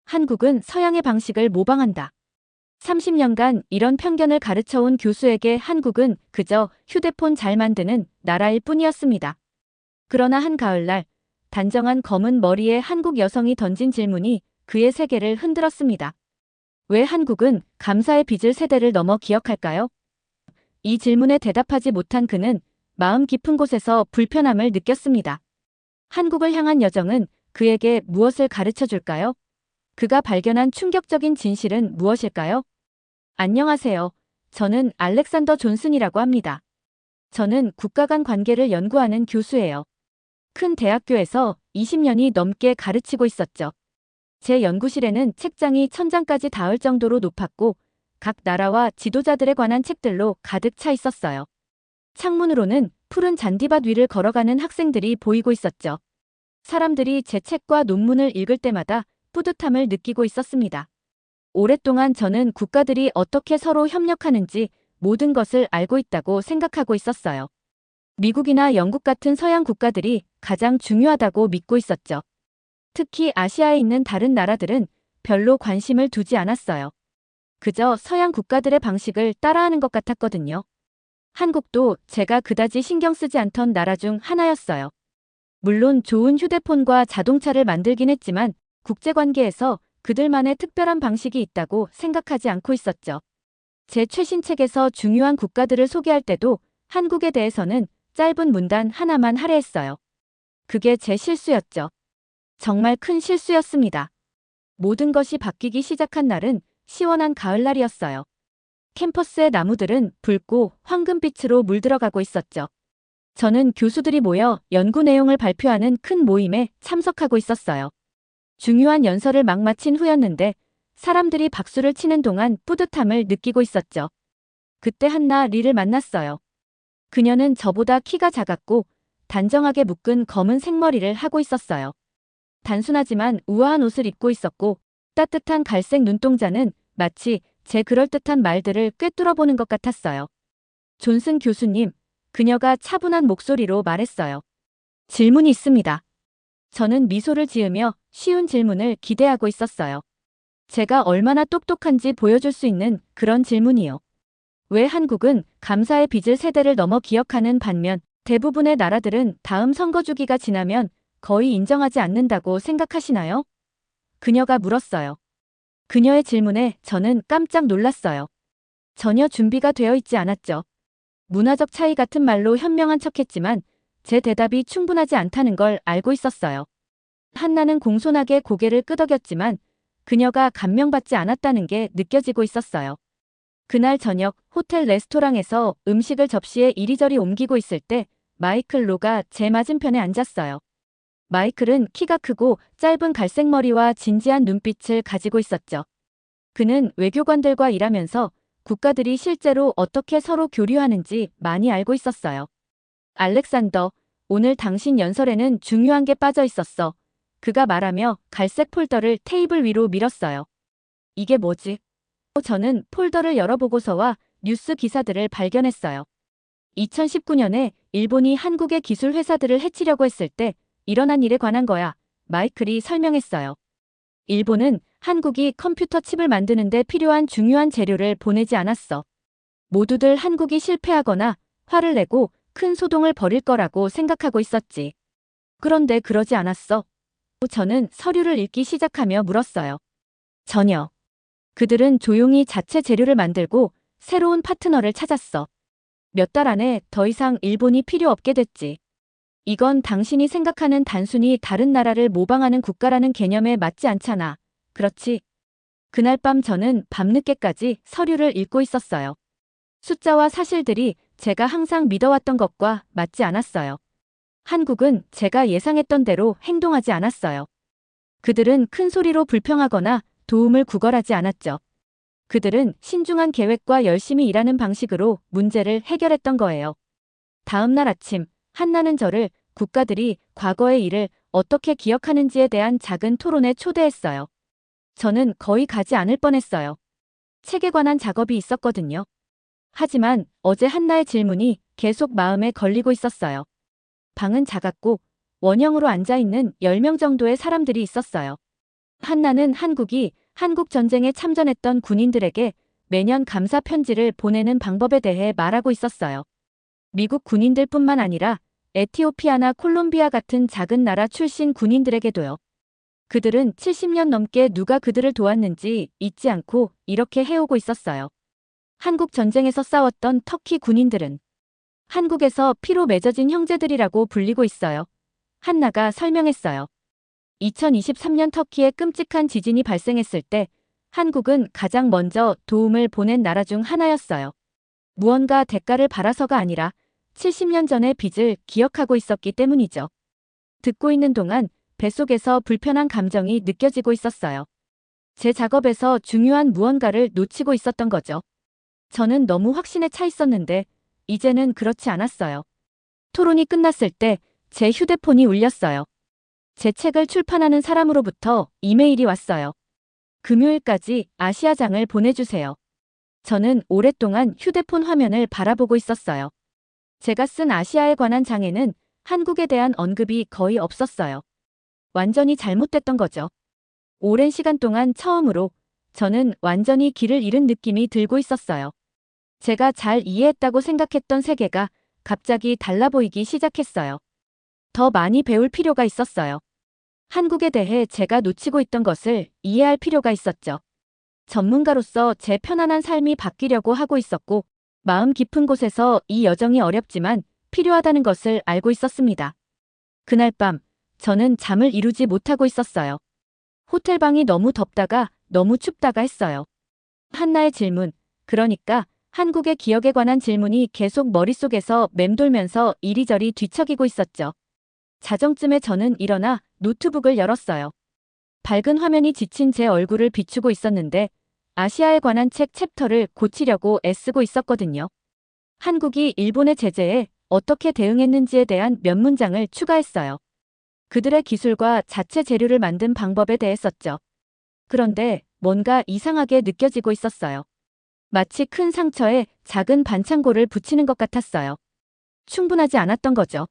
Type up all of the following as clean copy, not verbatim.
한국은 서양의 방식을 모방한다. 30년간 이런 편견을 가르쳐온 교수에게 한국은 그저 휴대폰 잘 만드는 나라일 뿐이었습니다. 그러나 한 가을날 단정한 검은 머리의 한국 여성이 던진 질문이 그의 세계를 흔들었습니다. 왜 한국은 감사의 빚을 세대를 넘어 기억할까요? 이 질문에 대답하지 못한 그는 마음 깊은 곳에서 불편함을 느꼈습니다. 한국을 향한 여정은 그에게 무엇을 가르쳐 줄까요? 그가 발견한 충격적인 진실은 무엇일까요? 안녕하세요. 저는 알렉산더 존슨이라고 합니다. 저는 국가 간 관계를 연구하는 교수예요. 큰 대학교에서 20년이 넘게 가르치고 있었죠. 제 연구실에는 책장이 천장까지 닿을 정도로 높았고 각 나라와 지도자들에 관한 책들로 가득 차 있었어요. 창문으로는 푸른 잔디밭 위를 걸어가는 학생들이 보이고 있었죠. 사람들이 제 책과 논문을 읽을 때마다 뿌듯함을 느끼고 있었습니다. 오랫동안 저는 국가들이 어떻게 서로 협력하는지 모든 것을 알고 있다고 생각하고 있었어요. 미국이나 영국 같은 서양 국가들이 가장 중요하다고 믿고 있었죠. 특히 아시아에 있는 다른 나라들은 별로 관심을 두지 않았어요. 그저 서양 국가들의 방식을 따라하는 것 같았거든요. 한국도 제가 그다지 신경 쓰지 않던 나라 중 하나였어요. 물론 좋은 휴대폰과 자동차를 만들긴 했지만 국제관계에서 그들만의 특별한 방식이 있다고 생각하지 않고 있었죠. 제 최신 책에서 중요한 국가들을 소개할 때도 한국에 대해서는 짧은 문단 하나만 할애했어요. 그게 제 실수였죠. 정말 큰 실수였습니다. 모든 것이 바뀌기 시작한 날은 시원한 가을날이었어요. 캠퍼스의 나무들은 붉고 황금빛으로 물들어가고 있었죠. 저는 교수들이 모여 연구 내용을 발표하는 큰 모임에 참석하고 있었어요. 중요한 연설을 막 마친 후였는데 사람들이 박수를 치는 동안 뿌듯함을 느끼고 있었죠. 그때 한나 리를 만났어요. 그녀는 저보다 키가 작았고 단정하게 묶은 검은 생머리를 하고 있었어요. 단순하지만 우아한 옷을 입고 있었고 따뜻한 갈색 눈동자는 마치 제 그럴듯한 말들을 꿰뚫어보는 것 같았어요. 존슨 교수님, 그녀가 차분한 목소리로 말했어요. 질문이 있습니다. 저는 미소를 지으며 쉬운 질문을 기대하고 있었어요. 제가 얼마나 똑똑한지 보여줄 수 있는 그런 질문이요. 왜 한국은 감사의 빚을 세대를 넘어 기억하는 반면 대부분의 나라들은 다음 선거 주기가 지나면 거의 인정하지 않는다고 생각하시나요? 그녀가 물었어요. 그녀의 질문에 저는 깜짝 놀랐어요. 전혀 준비가 되어 있지 않았죠. 문화적 차이 같은 말로 현명한 척했지만 제 대답이 충분하지 않다는 걸 알고 있었어요. 한나는 공손하게 고개를 끄덕였지만 그녀가 감명받지 않았다는 게 느껴지고 있었어요. 그날 저녁 호텔 레스토랑에서 음식을 접시에 이리저리 옮기고 있을 때 마이클 로가 제 맞은편에 앉았어요. 마이클은 키가 크고 짧은 갈색 머리와 진지한 눈빛을 가지고 있었죠. 그는 외교관들과 일하면서 국가들이 실제로 어떻게 서로 교류하는지 많이 알고 있었어요. 알렉산더, 오늘 당신 연설에는 중요한 게 빠져 있었어. 그가 말하며 갈색 폴더를 테이블 위로 밀었어요. 이게 뭐지? 저는 폴더를 열어보고서와 뉴스 기사들을 발견했어요. 2019년에 일본이 한국의 기술 회사들을 해치려고 했을 때 일어난 일에 관한 거야. 마이클이 설명했어요. 일본은 한국이 컴퓨터 칩을 만드는 데 필요한 중요한 재료를 보내지 않았어. 모두들 한국이 실패하거나 화를 내고 큰 소동을 벌일 거라고 생각하고 있었지. 그런데 그러지 않았어. 저는 서류를 읽기 시작하며 물었어요. 전혀. 그들은 조용히 자체 재료를 만들고 새로운 파트너를 찾았어. 몇 달 안에 더 이상 일본이 필요 없게 됐지. 이건 당신이 생각하는 단순히 다른 나라를 모방하는 국가라는 개념에 맞지 않잖아. 그렇지? 그날 밤 저는 밤늦게까지 서류를 읽고 있었어요. 숫자와 사실들이 제가 항상 믿어왔던 것과 맞지 않았어요. 한국은 제가 예상했던 대로 행동하지 않았어요. 그들은 큰 소리로 불평하거나 도움을 구걸하지 않았죠. 그들은 신중한 계획과 열심히 일하는 방식으로 문제를 해결했던 거예요. 다음 날 아침, 한나는 저를 국가들이 과거의 일을 어떻게 기억하는지에 대한 작은 토론에 초대했어요. 저는 거의 가지 않을 뻔했어요. 책에 관한 작업이 있었거든요. 하지만 어제 한나의 질문이 계속 마음에 걸리고 있었어요. 방은 작았고 원형으로 앉아있는 10명 정도의 사람들이 있었어요. 한나는 한국이 한국 전쟁에 참전했던 군인들에게 매년 감사 편지를 보내는 방법에 대해 말하고 있었어요. 미국 군인들뿐만 아니라 에티오피아나 콜롬비아 같은 작은 나라 출신 군인들에게도요. 그들은 70년 넘게 누가 그들을 도왔는지 잊지 않고 이렇게 해오고 있었어요. 한국 전쟁에서 싸웠던 터키 군인들은 한국에서 피로 맺어진 형제들이라고 불리고 있어요. 한나가 설명했어요. 2023년 터키에 끔찍한 지진이 발생했을 때 한국은 가장 먼저 도움을 보낸 나라 중 하나였어요. 무언가 대가를 바라서가 아니라 70년 전의 빚을 기억하고 있었기 때문이죠. 듣고 있는 동안 뱃속에서 불편한 감정이 느껴지고 있었어요. 제 작업에서 중요한 무언가를 놓치고 있었던 거죠. 저는 너무 확신에 차 있었는데 이제는 그렇지 않았어요. 토론이 끝났을 때 제 휴대폰이 울렸어요. 제 책을 출판하는 사람으로부터 이메일이 왔어요. 금요일까지 아시아장을 보내주세요. 저는 오랫동안 휴대폰 화면을 바라보고 있었어요. 제가 쓴 아시아에 관한 장에는 한국에 대한 언급이 거의 없었어요. 완전히 잘못됐던 거죠. 오랜 시간 동안 처음으로 저는 완전히 길을 잃은 느낌이 들고 있었어요. 제가 잘 이해했다고 생각했던 세계가 갑자기 달라 보이기 시작했어요. 더 많이 배울 필요가 있었어요. 한국에 대해 제가 놓치고 있던 것을 이해할 필요가 있었죠. 전문가로서 제 편안한 삶이 바뀌려고 하고 있었고, 마음 깊은 곳에서 이 여정이 어렵지만 필요하다는 것을 알고 있었습니다. 그날 밤, 저는 잠을 이루지 못하고 있었어요. 호텔방이 너무 덥다가 너무 춥다가 했어요. 한나의 질문, 그러니까 한국의 기억에 관한 질문이 계속 머릿속에서 맴돌면서 이리저리 뒤척이고 있었죠. 자정쯤에 저는 일어나 노트북을 열었어요. 밝은 화면이 지친 제 얼굴을 비추고 있었는데 아시아에 관한 책 챕터를 고치려고 애쓰고 있었거든요. 한국이 일본의 제재에 어떻게 대응했는지에 대한 몇 문장을 추가했어요. 그들의 기술과 자체 재료를 만든 방법에 대해 썼죠. 그런데 뭔가 이상하게 느껴지고 있었어요. 마치 큰 상처에 작은 반창고를 붙이는 것 같았어요. 충분하지 않았던 거죠.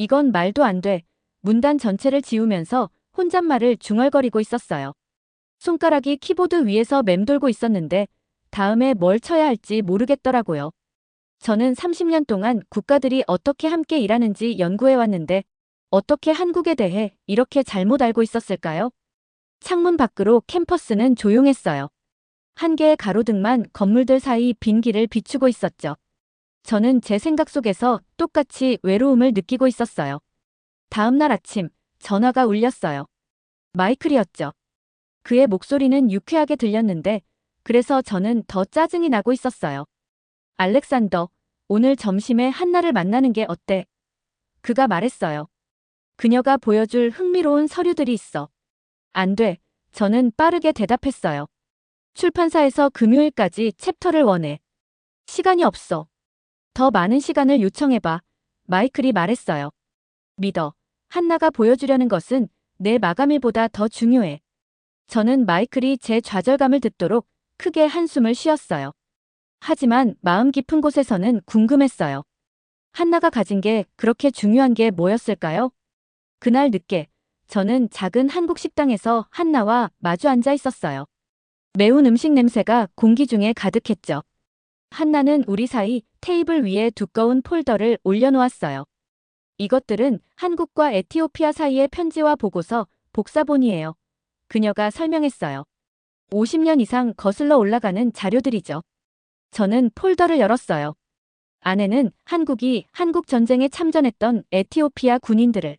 이건 말도 안 돼. 문단 전체를 지우면서 혼잣말을 중얼거리고 있었어요. 손가락이 키보드 위에서 맴돌고 있었는데 다음에 뭘 쳐야 할지 모르겠더라고요. 저는 30년 동안 국가들이 어떻게 함께 일하는지 연구해왔는데 어떻게 한국에 대해 이렇게 잘못 알고 있었을까요? 창문 밖으로 캠퍼스는 조용했어요. 한 개의 가로등만 건물들 사이 빈 길을 비추고 있었죠. 저는 제 생각 속에서 똑같이 외로움을 느끼고 있었어요. 다음 날 아침 전화가 울렸어요. 마이클이었죠. 그의 목소리는 유쾌하게 들렸는데 그래서 저는 더 짜증이 나고 있었어요. 알렉산더, 오늘 점심에 한나를 만나는 게 어때? 그가 말했어요. 그녀가 보여줄 흥미로운 서류들이 있어. 안 돼. 저는 빠르게 대답했어요. 출판사에서 금요일까지 챕터를 원해. 시간이 없어. 더 많은 시간을 요청해봐. 마이클이 말했어요. 믿어. 한나가 보여주려는 것은 내 마감일보다 더 중요해. 저는 마이클이 제 좌절감을 듣도록 크게 한숨을 쉬었어요. 하지만 마음 깊은 곳에서는 궁금했어요. 한나가 가진 게 그렇게 중요한 게 뭐였을까요? 그날 늦게 저는 작은 한국 식당에서 한나와 마주 앉아 있었어요. 매운 음식 냄새가 공기 중에 가득했죠. 한나는 우리 사이 테이블 위에 두꺼운 폴더를 올려놓았어요. 이것들은 한국과 에티오피아 사이의 편지와 보고서, 복사본이에요. 그녀가 설명했어요. 50년 이상 거슬러 올라가는 자료들이죠. 저는 폴더를 열었어요. 안에는 한국이 한국 전쟁에 참전했던 에티오피아 군인들을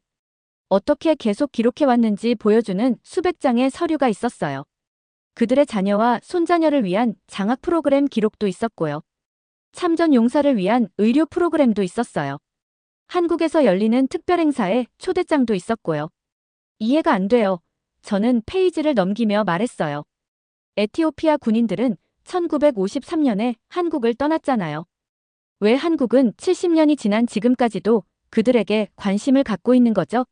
어떻게 계속 기록해왔는지 보여주는 수백 장의 서류가 있었어요. 그들의 자녀와 손자녀를 위한 장학 프로그램 기록도 있었고요. 참전 용사를 위한 의료 프로그램도 있었어요. 한국에서 열리는 특별 행사에 초대장도 있었고요. 이해가 안 돼요. 저는 페이지를 넘기며 말했어요. 에티오피아 군인들은 1953년에 한국을 떠났잖아요. 왜 한국은 70년이 지난 지금까지도 그들에게 관심을 갖고 있는 거죠?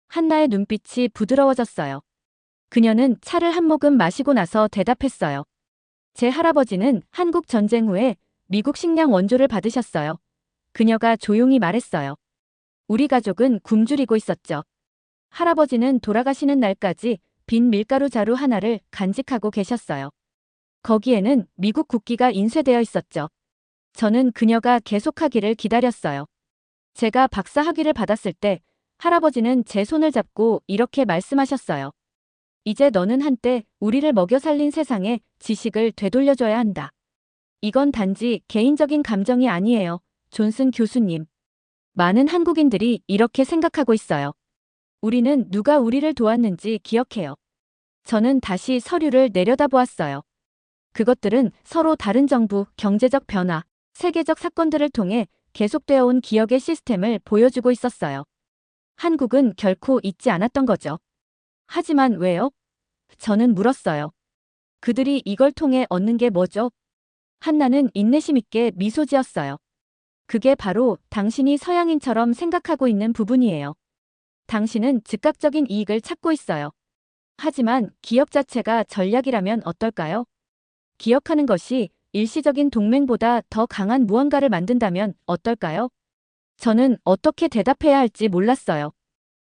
한나의 눈빛이 부드러워졌어요. 그녀는 차를 한 모금 마시고 나서 대답했어요. 제 할아버지는 한국 전쟁 후에 미국 식량 원조를 받으셨어요. 그녀가 조용히 말했어요. 우리 가족은 굶주리고 있었죠. 할아버지는 돌아가시는 날까지 빈 밀가루 자루 하나를 간직하고 계셨어요. 거기에는 미국 국기가 인쇄되어 있었죠. 저는 그녀가 계속하기를 기다렸어요. 제가 박사 학위를 받았을 때 할아버지는 제 손을 잡고 이렇게 말씀하셨어요. 이제 너는 한때 우리를 먹여 살린 세상에 지식을 되돌려줘야 한다. 이건 단지 개인적인 감정이 아니에요. 존슨 교수님. 많은 한국인들이 이렇게 생각하고 있어요. 우리는 누가 우리를 도왔는지 기억해요. 저는 다시 서류를 내려다보았어요. 그것들은 서로 다른 정부, 경제적 변화, 세계적 사건들을 통해 계속되어 온 기억의 시스템을 보여주고 있었어요. 한국은 결코 잊지 않았던 거죠. 하지만 왜요? 저는 물었어요. 그들이 이걸 통해 얻는 게 뭐죠? 한나는 인내심 있게 미소 지었어요. 그게 바로 당신이 서양인처럼 생각하고 있는 부분이에요. 당신은 즉각적인 이익을 찾고 있어요. 하지만 기업 자체가 전략이라면 어떨까요? 기억하는 것이 일시적인 동맹보다 더 강한 무언가를 만든다면 어떨까요? 저는 어떻게 대답해야 할지 몰랐어요.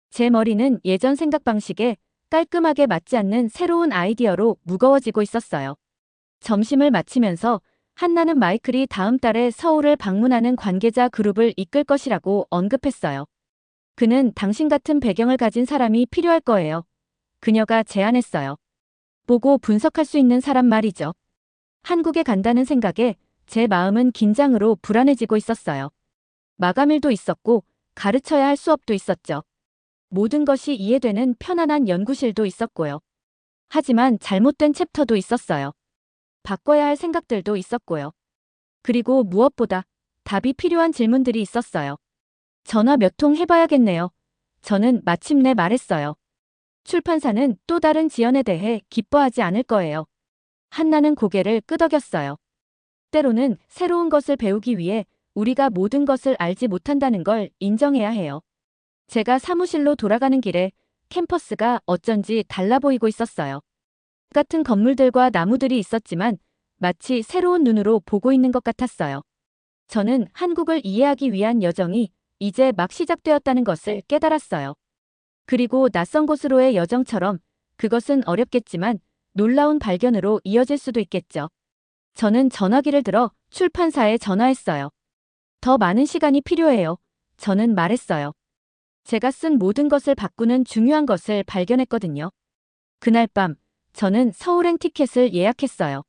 제 머리는 예전 생각 방식에 깔끔하게 맞지 않는 새로운 아이디어로 무거워지고 있었어요. 점심을 마치면서 한나는 마이클이 다음 달에 서울을 방문하는 관계자 그룹을 이끌 것이라고 언급했어요. 그는 당신 같은 배경을 가진 사람이 필요할 거예요. 그녀가 제안했어요. 보고 분석할 수 있는 사람 말이죠. 한국에 간다는 생각에 제 마음은 긴장으로 불안해지고 있었어요. 마감일도 있었고 가르쳐야 할 수업도 있었죠. 모든 것이 이해되는 편안한 연구실도 있었고요. 하지만 잘못된 챕터도 있었어요. 바꿔야 할 생각들도 있었고요. 그리고 무엇보다 답이 필요한 질문들이 있었어요. 전화 몇 통 해봐야겠네요. 저는 마침내 말했어요. 출판사는 또 다른 지연에 대해 기뻐하지 않을 거예요. 한나는 고개를 끄덕였어요. 때로는 새로운 것을 배우기 위해 우리가 모든 것을 알지 못한다는 걸 인정해야 해요. 제가 사무실로 돌아가는 길에 캠퍼스가 어쩐지 달라 보이고 있었어요. 같은 건물들과 나무들이 있었지만 마치 새로운 눈으로 보고 있는 것 같았어요. 저는 한국을 이해하기 위한 여정이 이제 막 시작되었다는 것을 깨달았어요. 그리고 낯선 곳으로의 여정처럼 그것은 어렵겠지만 놀라운 발견으로 이어질 수도 있겠죠. 저는 전화기를 들어 출판사에 전화했어요. 더 많은 시간이 필요해요. 저는 말했어요. 제가 쓴 모든 것을 바꾸는 중요한 것을 발견했거든요. 그날 밤 저는 서울행 티켓을 예약했어요.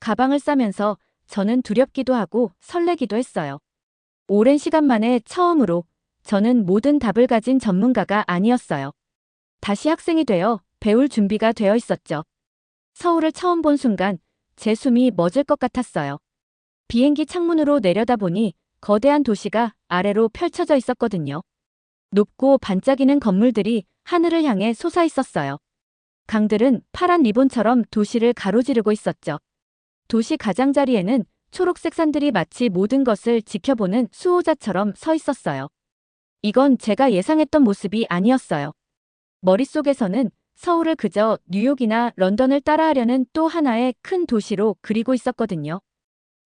가방을 싸면서 저는 두렵기도 하고 설레기도 했어요. 오랜 시간 만에 처음으로 저는 모든 답을 가진 전문가가 아니었어요. 다시 학생이 되어 배울 준비가 되어 있었죠. 서울을 처음 본 순간 제 숨이 멎을 것 같았어요. 비행기 창문으로 내려다보니 거대한 도시가 아래로 펼쳐져 있었거든요. 높고 반짝이는 건물들이 하늘을 향해 솟아 있었어요. 강들은 파란 리본처럼 도시를 가로지르고 있었죠. 도시 가장자리에는 초록색 산들이 마치 모든 것을 지켜보는 수호자처럼 서 있었어요. 이건 제가 예상했던 모습이 아니었어요. 머릿속에서는 서울을 그저 뉴욕이나 런던을 따라하려는 또 하나의 큰 도시로 그리고 있었거든요.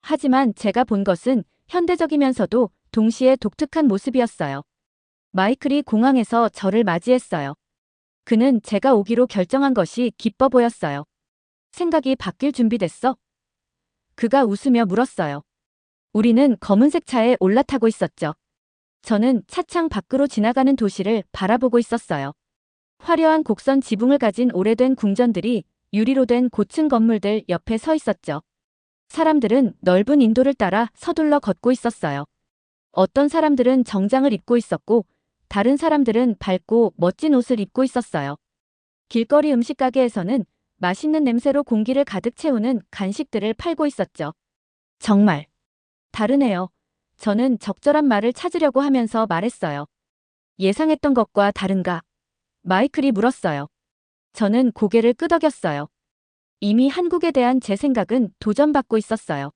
하지만 제가 본 것은 현대적이면서도 동시에 독특한 모습이었어요. 마이클이 공항에서 저를 맞이했어요. 그는 제가 오기로 결정한 것이 기뻐 보였어요. 생각이 바뀔 준비됐어? 그가 웃으며 물었어요. 우리는 검은색 차에 올라타고 있었죠. 저는 차창 밖으로 지나가는 도시를 바라보고 있었어요. 화려한 곡선 지붕을 가진 오래된 궁전들이 유리로 된 고층 건물들 옆에 서 있었죠. 사람들은 넓은 인도를 따라 서둘러 걷고 있었어요. 어떤 사람들은 정장을 입고 있었고 다른 사람들은 밝고 멋진 옷을 입고 있었어요. 길거리 음식 가게에서는 맛있는 냄새로 공기를 가득 채우는 간식들을 팔고 있었죠. 정말 다르네요. 저는 적절한 말을 찾으려고 하면서 말했어요. 예상했던 것과 다른가? 마이클이 물었어요. 저는 고개를 끄덕였어요. 이미 한국에 대한 제 생각은 도전받고 있었어요.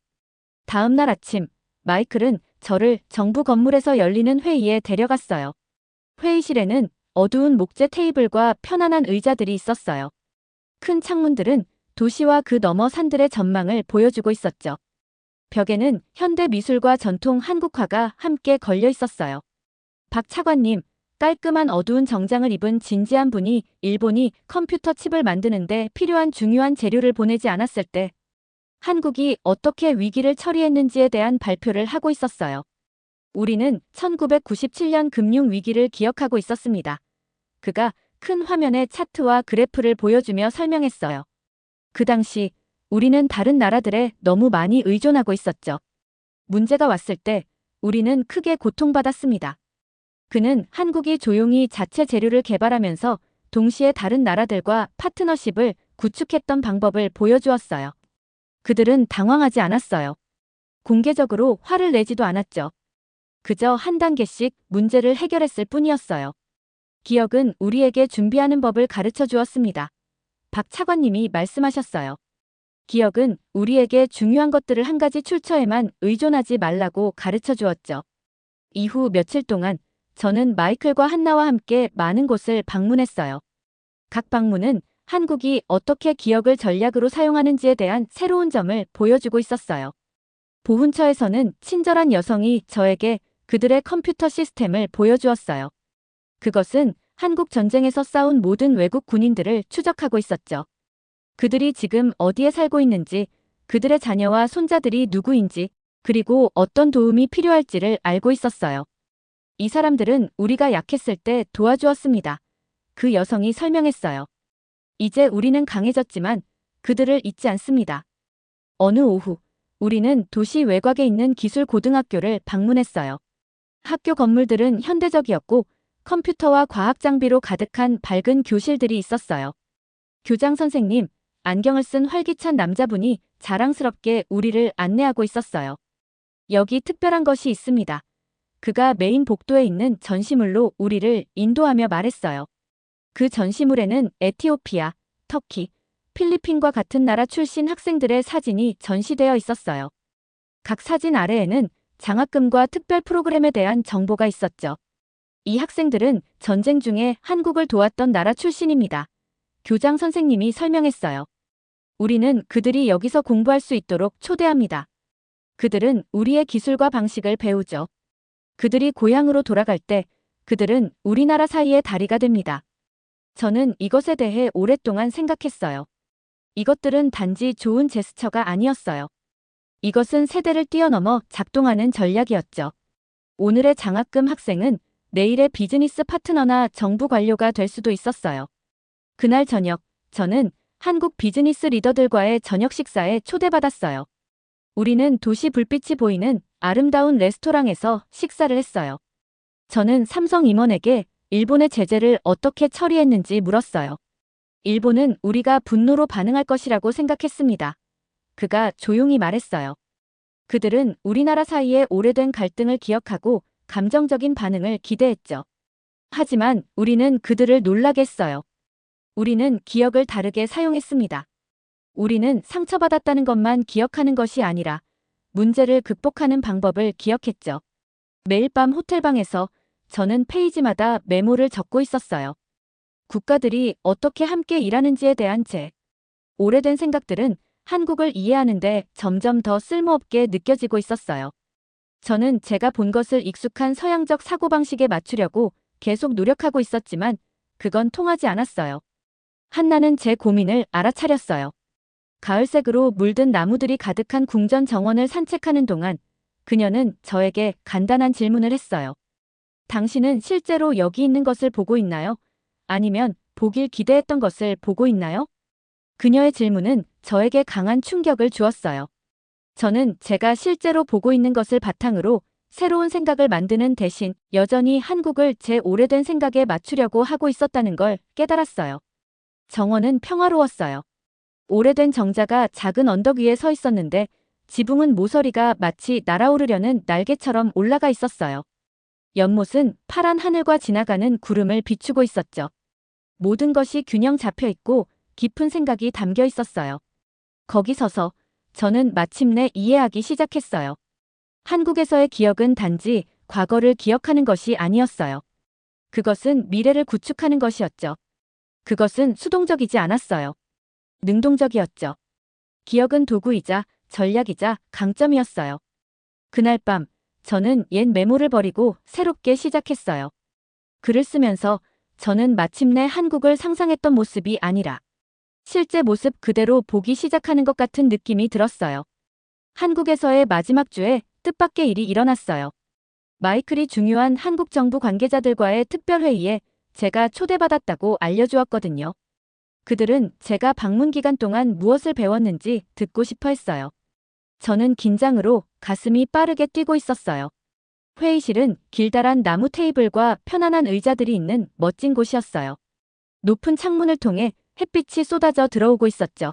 다음 날 아침, 마이클은 저를 정부 건물에서 열리는 회의에 데려갔어요. 회의실에는 어두운 목재 테이블과 편안한 의자들이 있었어요. 큰 창문들은 도시와 그 너머 산들의 전망을 보여주고 있었죠. 벽에는 현대 미술과 전통 한국화가 함께 걸려 있었어요. 박 차관님, 깔끔한 어두운 정장을 입은 진지한 분이 일본이 컴퓨터 칩을 만드는데 필요한 중요한 재료를 보내지 않았을 때 한국이 어떻게 위기를 처리했는지에 대한 발표를 하고 있었어요. 우리는 1997년 금융 위기를 기억하고 있었습니다. 그가 큰 화면에 차트와 그래프를 보여주며 설명했어요. 그 당시 우리는 다른 나라들에 너무 많이 의존하고 있었죠. 문제가 왔을 때 우리는 크게 고통받았습니다. 그는 한국이 조용히 자체 재료를 개발하면서 동시에 다른 나라들과 파트너십을 구축했던 방법을 보여주었어요. 그들은 당황하지 않았어요. 공개적으로 화를 내지도 않았죠. 그저 한 단계씩 문제를 해결했을 뿐이었어요. 기억은 우리에게 준비하는 법을 가르쳐 주었습니다. 박 차관님이 말씀하셨어요. 기억은 우리에게 중요한 것들을 한 가지 출처에만 의존하지 말라고 가르쳐 주었죠. 이후 며칠 동안 저는 마이클과 한나와 함께 많은 곳을 방문했어요. 각 방문은 한국이 어떻게 기억을 전략으로 사용하는지에 대한 새로운 점을 보여주고 있었어요. 보훈처에서는 친절한 여성이 저에게 그들의 컴퓨터 시스템을 보여주었어요. 그것은 한국 전쟁에서 싸운 모든 외국 군인들을 추적하고 있었죠. 그들이 지금 어디에 살고 있는지, 그들의 자녀와 손자들이 누구인지, 그리고 어떤 도움이 필요할지를 알고 있었어요. 이 사람들은 우리가 약했을 때 도와주었습니다. 그 여성이 설명했어요. 이제 우리는 강해졌지만 그들을 잊지 않습니다. 어느 오후, 우리는 도시 외곽에 있는 기술 고등학교를 방문했어요. 학교 건물들은 현대적이었고 컴퓨터와 과학 장비로 가득한 밝은 교실들이 있었어요. 교장 선생님, 안경을 쓴 활기찬 남자분이 자랑스럽게 우리를 안내하고 있었어요. 여기 특별한 것이 있습니다. 그가 메인 복도에 있는 전시물로 우리를 인도하며 말했어요. 그 전시물에는 에티오피아, 터키, 필리핀과 같은 나라 출신 학생들의 사진이 전시되어 있었어요. 각 사진 아래에는 장학금과 특별 프로그램에 대한 정보가 있었죠. 이 학생들은 전쟁 중에 한국을 도왔던 나라 출신입니다. 교장 선생님이 설명했어요. 우리는 그들이 여기서 공부할 수 있도록 초대합니다. 그들은 우리의 기술과 방식을 배우죠. 그들이 고향으로 돌아갈 때 그들은 우리나라 사이의 다리가 됩니다. 저는 이것에 대해 오랫동안 생각했어요. 이것들은 단지 좋은 제스처가 아니었어요. 이것은 세대를 뛰어넘어 작동하는 전략이었죠. 오늘의 장학금 학생은 내일의 비즈니스 파트너나 정부 관료가 될 수도 있었어요. 그날 저녁, 저는 한국 비즈니스 리더들과의 저녁 식사에 초대받았어요. 우리는 도시 불빛이 보이는 아름다운 레스토랑에서 식사를 했어요. 저는 삼성 임원에게 일본의 제재를 어떻게 처리했는지 물었어요. 일본은 우리가 분노로 반응할 것이라고 생각했습니다. 그가 조용히 말했어요. 그들은 우리나라 사이의 오래된 갈등을 기억하고 감정적인 반응을 기대했죠. 하지만 우리는 그들을 놀라게 했어요. 우리는 기억을 다르게 사용했습니다. 우리는 상처받았다는 것만 기억하는 것이 아니라 문제를 극복하는 방법을 기억했죠. 매일 밤 호텔방에서 저는 페이지마다 메모를 적고 있었어요. 국가들이 어떻게 함께 일하는지에 대한 제 오래된 생각들은 한국을 이해하는데 점점 더 쓸모없게 느껴지고 있었어요. 저는 제가 본 것을 익숙한 서양적 사고방식에 맞추려고 계속 노력하고 있었지만 그건 통하지 않았어요. 한나는 제 고민을 알아차렸어요. 가을색으로 물든 나무들이 가득한 궁전 정원을 산책하는 동안 그녀는 저에게 간단한 질문을 했어요. 당신은 실제로 여기 있는 것을 보고 있나요? 아니면 보길 기대했던 것을 보고 있나요? 그녀의 질문은 저에게 강한 충격을 주었어요. 저는 제가 실제로 보고 있는 것을 바탕으로 새로운 생각을 만드는 대신 여전히 한국을 제 오래된 생각에 맞추려고 하고 있었다는 걸 깨달았어요. 정원은 평화로웠어요. 오래된 정자가 작은 언덕 위에 서 있었는데 지붕은 모서리가 마치 날아오르려는 날개처럼 올라가 있었어요. 연못은 파란 하늘과 지나가는 구름을 비추고 있었죠. 모든 것이 균형 잡혀 있고 깊은 생각이 담겨 있었어요. 거기 서서 저는 마침내 이해하기 시작했어요. 한국에서의 기억은 단지 과거를 기억하는 것이 아니었어요. 그것은 미래를 구축하는 것이었죠. 그것은 수동적이지 않았어요. 능동적이었죠. 기억은 도구이자 전략이자 강점이었어요. 그날 밤 저는 옛 메모를 버리고 새롭게 시작했어요. 글을 쓰면서 저는 마침내 한국을 상상했던 모습이 아니라 실제 모습 그대로 보기 시작하는 것 같은 느낌이 들었어요. 한국에서의 마지막 주에 뜻밖의 일이 일어났어요. 마이클이 중요한 한국 정부 관계자들과의 특별회의에 제가 초대받았다고 알려주었거든요. 그들은 제가 방문 기간 동안 무엇을 배웠는지 듣고 싶어 했어요. 저는 긴장으로 가슴이 빠르게 뛰고 있었어요. 회의실은 길다란 나무 테이블과 편안한 의자들이 있는 멋진 곳이었어요. 높은 창문을 통해 햇빛이 쏟아져 들어오고 있었죠.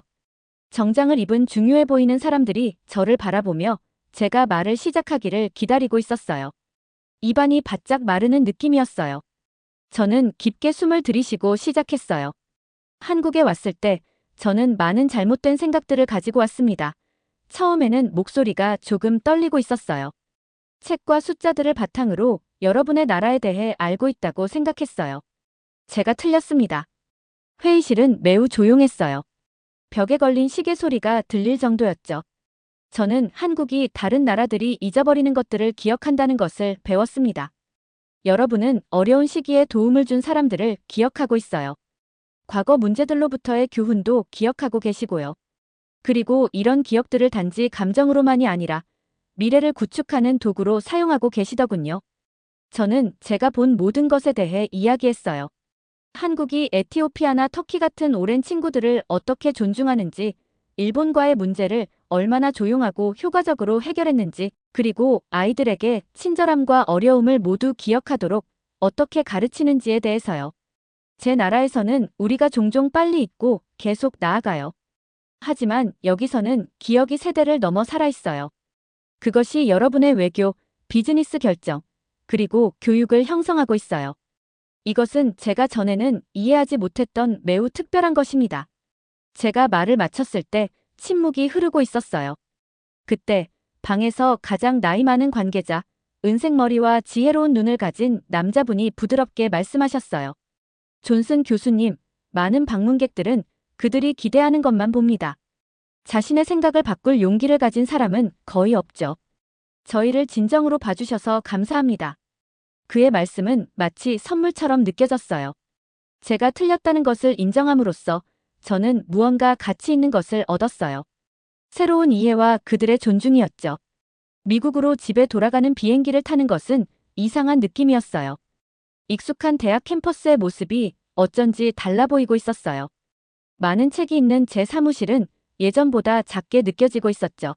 정장을 입은 중요해 보이는 사람들이 저를 바라보며 제가 말을 시작하기를 기다리고 있었어요. 입안이 바짝 마르는 느낌이었어요. 저는 깊게 숨을 들이쉬고 시작했어요. 한국에 왔을 때 저는 많은 잘못된 생각들을 가지고 왔습니다. 처음에는 목소리가 조금 떨리고 있었어요. 책과 숫자들을 바탕으로 여러분의 나라에 대해 알고 있다고 생각했어요. 제가 틀렸습니다. 회의실은 매우 조용했어요. 벽에 걸린 시계 소리가 들릴 정도였죠. 저는 한국이 다른 나라들이 잊어버리는 것들을 기억한다는 것을 배웠습니다. 여러분은 어려운 시기에 도움을 준 사람들을 기억하고 있어요. 과거 문제들로부터의 교훈도 기억하고 계시고요. 그리고 이런 기억들을 단지 감정으로만이 아니라 미래를 구축하는 도구로 사용하고 계시더군요. 저는 제가 본 모든 것에 대해 이야기했어요. 한국이 에티오피아나 터키 같은 오랜 친구들을 어떻게 존중하는지, 일본과의 문제를 얼마나 조용하고 효과적으로 해결했는지, 그리고 아이들에게 친절함과 어려움을 모두 기억하도록 어떻게 가르치는지에 대해서요. 제 나라에서는 우리가 종종 빨리 잊고 계속 나아가요. 하지만 여기서는 기억이 세대를 넘어 살아있어요. 그것이 여러분의 외교, 비즈니스 결정, 그리고 교육을 형성하고 있어요. 이것은 제가 전에는 이해하지 못했던 매우 특별한 것입니다. 제가 말을 마쳤을 때 침묵이 흐르고 있었어요. 그때 방에서 가장 나이 많은 관계자, 은색 머리와 지혜로운 눈을 가진 남자분이 부드럽게 말씀하셨어요. 존슨 교수님, 많은 방문객들은 그들이 기대하는 것만 봅니다. 자신의 생각을 바꿀 용기를 가진 사람은 거의 없죠. 저희를 진정으로 봐주셔서 감사합니다. 그의 말씀은 마치 선물처럼 느껴졌어요. 제가 틀렸다는 것을 인정함으로써 저는 무언가 가치 있는 것을 얻었어요. 새로운 이해와 그들의 존중이었죠. 미국으로 집에 돌아가는 비행기를 타는 것은 이상한 느낌이었어요. 익숙한 대학 캠퍼스의 모습이 어쩐지 달라 보이고 있었어요. 많은 책이 있는 제 사무실은 예전보다 작게 느껴지고 있었죠.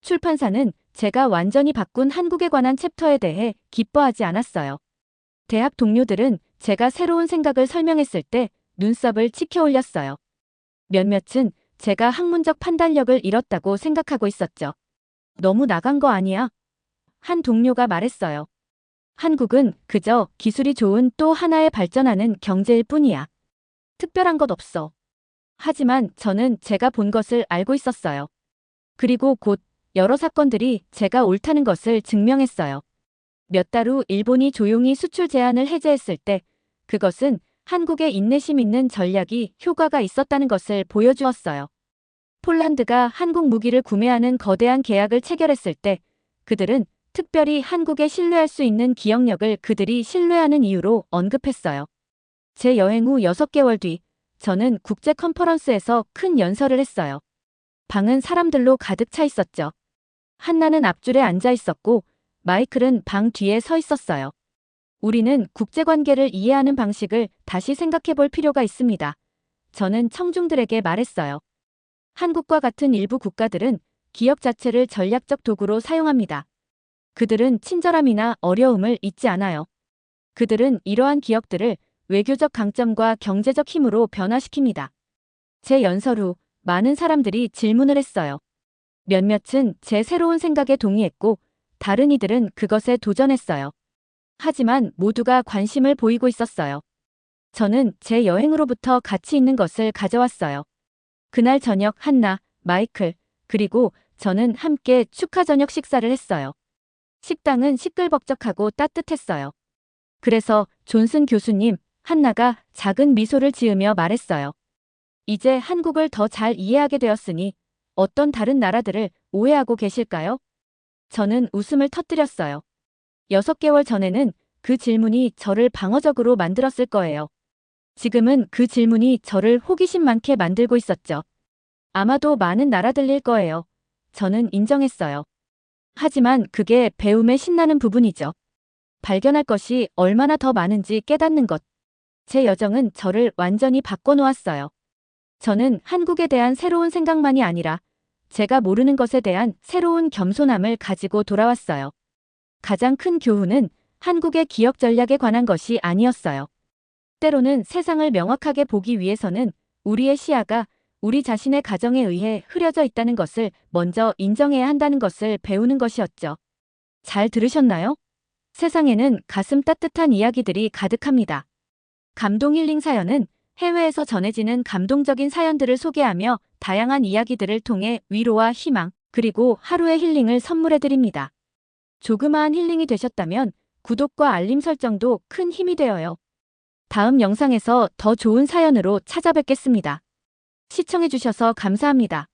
출판사는 제가 완전히 바꾼 한국에 관한 챕터에 대해 기뻐하지 않았어요. 대학 동료들은 제가 새로운 생각을 설명했을 때 눈썹을 치켜 올렸어요. 몇몇은 제가 학문적 판단력을 잃었다고 생각하고 있었죠. 너무 나간 거 아니야? 한 동료가 말했어요. 한국은 그저 기술이 좋은 또 하나의 발전하는 경제일 뿐이야. 특별한 것 없어. 하지만 저는 제가 본 것을 알고 있었어요. 그리고 곧 여러 사건들이 제가 옳다는 것을 증명했어요. 몇 달 후 일본이 조용히 수출 제한을 해제했을 때 그것은 한국의 인내심 있는 전략이 효과가 있었다는 것을 보여주었어요. 폴란드가 한국 무기를 구매하는 거대한 계약을 체결했을 때 그들은 특별히 한국에 신뢰할 수 있는 기억력을 그들이 신뢰하는 이유로 언급했어요. 제 여행 후 6개월 뒤 저는 국제 컨퍼런스에서 큰 연설을 했어요. 방은 사람들로 가득 차 있었죠. 한나는 앞줄에 앉아 있었고 마이클은 방 뒤에 서 있었어요. 우리는 국제관계를 이해하는 방식을 다시 생각해 볼 필요가 있습니다. 저는 청중들에게 말했어요. 한국과 같은 일부 국가들은 기업 자체를 전략적 도구로 사용합니다. 그들은 친절함이나 어려움을 잊지 않아요. 그들은 이러한 기업들을 외교적 강점과 경제적 힘으로 변화시킵니다. 제 연설 후 많은 사람들이 질문을 했어요. 몇몇은 제 새로운 생각에 동의했고 다른 이들은 그것에 도전했어요. 하지만 모두가 관심을 보이고 있었어요. 저는 제 여행으로부터 가치 있는 것을 가져왔어요. 그날 저녁 한나, 마이클, 그리고 저는 함께 축하 저녁 식사를 했어요. 식당은 시끌벅적하고 따뜻했어요. 그래서 존슨 교수님, 한나가 작은 미소를 지으며 말했어요. 이제 한국을 더 잘 이해하게 되었으니 어떤 다른 나라들을 오해하고 계실까요? 저는 웃음을 터뜨렸어요. 6개월 전에는 그 질문이 저를 방어적으로 만들었을 거예요. 지금은 그 질문이 저를 호기심 많게 만들고 있었죠. 아마도 많은 나라들일 거예요. 저는 인정했어요. 하지만 그게 배움의 신나는 부분이죠. 발견할 것이 얼마나 더 많은지 깨닫는 것. 제 여정은 저를 완전히 바꿔놓았어요. 저는 한국에 대한 새로운 생각만이 아니라 제가 모르는 것에 대한 새로운 겸손함을 가지고 돌아왔어요. 가장 큰 교훈은 한국의 기억 전략에 관한 것이 아니었어요. 때로는 세상을 명확하게 보기 위해서는 우리의 시야가 우리 자신의 가정에 의해 흐려져 있다는 것을 먼저 인정해야 한다는 것을 배우는 것이었죠. 잘 들으셨나요? 세상에는 가슴 따뜻한 이야기들이 가득합니다. 감동 힐링 사연은 해외에서 전해지는 감동적인 사연들을 소개하며 다양한 이야기들을 통해 위로와 희망, 그리고 하루의 힐링을 선물해드립니다. 조그마한 힐링이 되셨다면 구독과 알림 설정도 큰 힘이 되어요. 다음 영상에서 더 좋은 사연으로 찾아뵙겠습니다. 시청해주셔서 감사합니다.